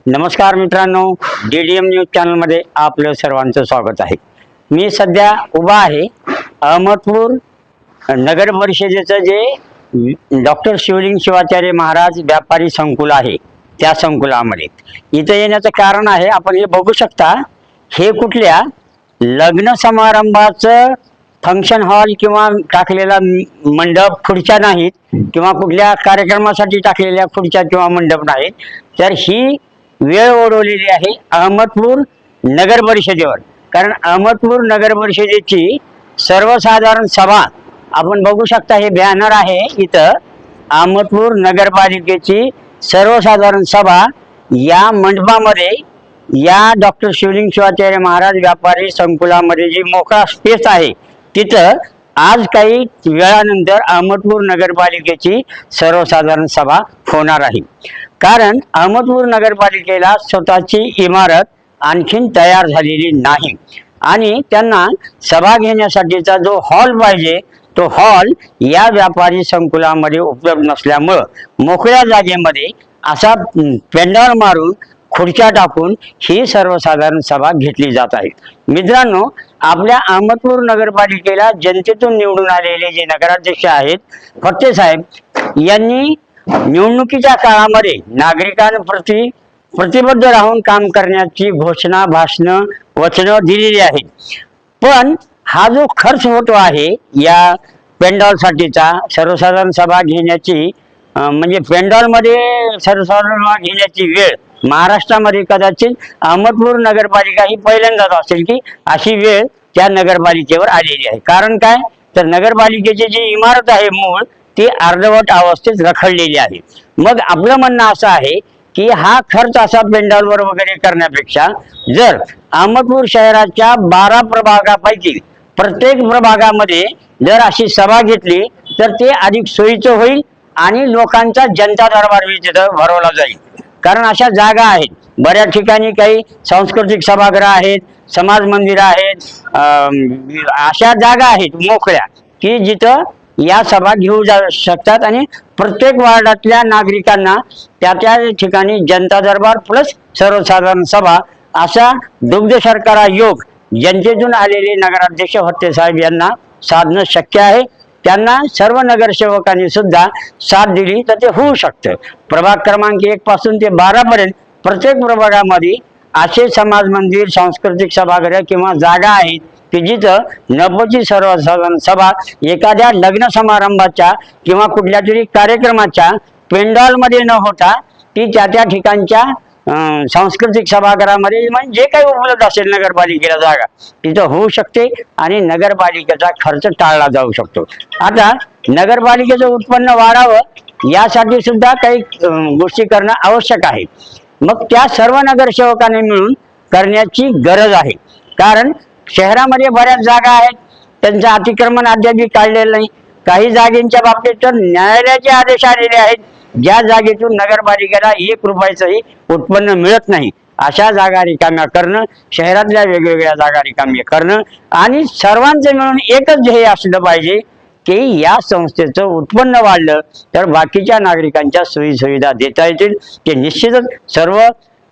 नमस्कार मित्रांनो, DDM news चॅनलमध्ये आपलं सर्वांचं स्वागत आहे। मी सध्या उभा आहे अहमदपूर नगर परिषदेचं जे डॉक्टर शिवलिंग शिवाचार्य महाराज व्यापारी संकुल आहे त्या संकुलामध्ये। इथे येण्याचं कारण आहे, आपण हे बघू शकता, हे कुठल्या लग्न समारंभाचं फंक्शन हॉल किंवा टाकलेला मंडप खुर्च्या नाहीत, किंवा कुठल्या कार्यक्रमासाठी टाकलेल्या खुर्च्या किंवा मंडप नाहीत, तर ही वेळ ओढवलेली आहे अहमदपूर नगर परिषदेवर। कारण अहमदपूर नगर परिषदेची सर्वसाधारण सभा आपण बघू शकता, हे बॅनर आहे इथं, अहमदपूर नगरपालिकेची सर्वसाधारण सभा या मंडपामध्ये, या डॉक्टर शिवलिंग शिवाचार्य महाराज व्यापारी संकुलामध्ये जी मोकळा स्पेस आहे तिथं आज काही वेळानंतर अहमदपूर नगरपालिकेची सर्वसाधारण सभा होणार आहे। कारण अहमदपूर नगरपालिकेला स्वतःची इमारत आणखीन तयार झालेली नाही आणि त्यांना सभा घेण्यासाठीचा जो हॉल पाहिजे तो हॉल या व्यापारी संकुलामध्ये उपलब्ध नसल्यामुळं मोकळ्या जागेमध्ये असा पेंडॉल मारून खुर्च्या टाकून ही सर्वसाधारण सभा घेतली जात आहे। मित्रांनो, आपल्या अहमदपूर नगरपालिकेला जनतेतून निवडून आलेले जे नगराध्यक्ष आहेत फत्ते साहेब यांनी निवडणुकीच्या काळामध्ये नागरिकांप्रती प्रतिबद्ध राहून काम करण्याची घोषणा, भाषणं, वचनं दिलेली आहेत। पण हा जो खर्च होतो आहे या पेंडॉलसाठीचा, सर्वसाधारण सभा घेण्याची म्हणजे पेंडॉलमध्ये सर्वसाधारण सभा घेण्याची वेळ महाराष्ट्रामध्ये कदाचित अहमदपूर नगरपालिका ही पहिल्यांदाच असेल की अशी वेळ त्या नगरपालिकेवर आलेली आहे। कारण काय, तर नगरपालिकेची जी इमारत आहे मूळ ती अर्धवट अवस्थेत रखडलेली आहे। मग आपलं म्हणणं असं आहे की हा खर्च असा पेंडॉलवर वगैरे करण्यापेक्षा जर अहमदपूर शहराच्या 12 प्रभागापैकी प्रत्येक प्रभागामध्ये जर अशी सभा घेतली तर ते अधिक सोयीचं होईल आणि लोकांचा जनता दरबार तिथं भरवला जाईल। कारण अशा जागा आहेत बऱ्याच ठिकाणी, काही सांस्कृतिक सभागृह आहेत, समाज मंदिर आहेत, अशा जागा आहेत मोकळ्या की जिथं या सभा घेऊ शकतात आणि प्रत्येक वार्डातल्या नागरिकांना त्या त्या ठिकाणी जनता दरबार प्लस सर्वसाधारण सभा असा दुग्ध शर्करा योग जनतेतून आलेले नगराध्यक्ष फत्ते साहेब यांना साधणं शक्य आहे। त्यांना सर्व नगरसेवकांनी सुद्धा साथ दिली तर ते होऊ शकतं। प्रभाग क्रमांक 1 पासून ते 12 पर्यंत प्रत्येक प्रभागामध्ये असे समाज मंदिर, सांस्कृतिक सभागृह किंवा जागा आहेत की जिथं नव्वदची सर्वसाधारण सभा एखाद्या लग्न समारंभाच्या किंवा कुठल्या तरी कार्यक्रमाच्या पेंडॉलमध्ये न होता ती त्या त्या ठिकाणच्या सांस्कृतिक सभागृहामध्ये म्हणजे जे काही उपलब्ध असेल नगरपालिकेला जागा तिथं होऊ शकते आणि नगरपालिकेचा खर्च टाळला जाऊ शकतो। आता नगरपालिकेचं उत्पन्न वाढावं यासाठी सुद्धा काही गोष्टी करणं आवश्यक आहे। मग त्या सर्व नगरसेवकांनी मिळून करण्याची गरज आहे। कारण शहरामध्ये बऱ्याच जागा आहेत, त्यांचं अतिक्रमण अद्याप काढलेलं नाही। काही जागेंच्या बाबतीत तर न्यायालयाचे आदेश आलेले आहेत, ज्या जागेतून नगरपालिकेला 1 रुपयाचंही उत्पन्न मिळत नाही अशा जागा रिकाम्या करणं, शहरातल्या वेगवेगळ्या जागा रिकाम्या करणं आणि सर्वांचं मिळून एकच ध्येय असलं पाहिजे की या संस्थेचं उत्पन्न वाढलं तर बाकीच्या नागरिकांच्या सोयीसुविधा देता येतील। ते निश्चितच सर्व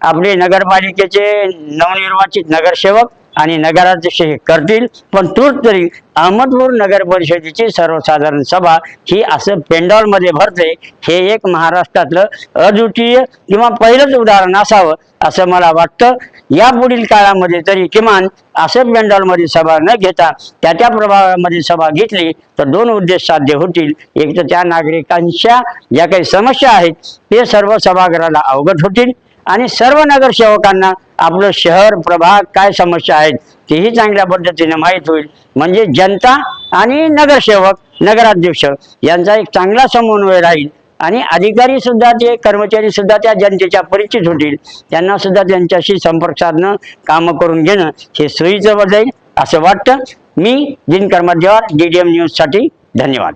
आपले नगरपालिकेचे नवनिर्वाचित नगरसेवक आणि नगराध्यक्ष हे करतील। पण तूर्त तरी अहमदपूर नगर परिषदेची सर्वसाधारण सभा ही असं पेंडॉलमध्ये भरते, हे एक महाराष्ट्रातलं अद्वितीय किंवा पहिलंच उदाहरण असावं असं मला वाटतं। यापुढील काळामध्ये तरी किमान असं पेंडॉलमध्ये सभा न घेता त्या त्या प्रभागामध्ये सभा घेतली तर 2 उद्देश साध्य होतील। एक तर त्या नागरिकांच्या ज्या काही समस्या आहेत ते सर्व सभागृहाला अवगत होतील आणि सर्व नगरसेवकांना आपलं शहर प्रभाग काय समस्या आहेत तेही चांगल्या पद्धतीने माहीत होईल। म्हणजे जनता आणि नगरसेवक, नगराध्यक्ष यांचा एक चांगला समन्वय राहील आणि अधिकारी सुद्धा, ते कर्मचारी सुद्धा त्या जनतेच्या परिचित होतील, त्यांना सुद्धा त्यांच्याशी संपर्क साधणं, कामं करून घेणं हे सोयीचं जाईल असं वाटतं। मी दिनकर मध्यवार, DDM न्यूजसाठी धन्यवाद।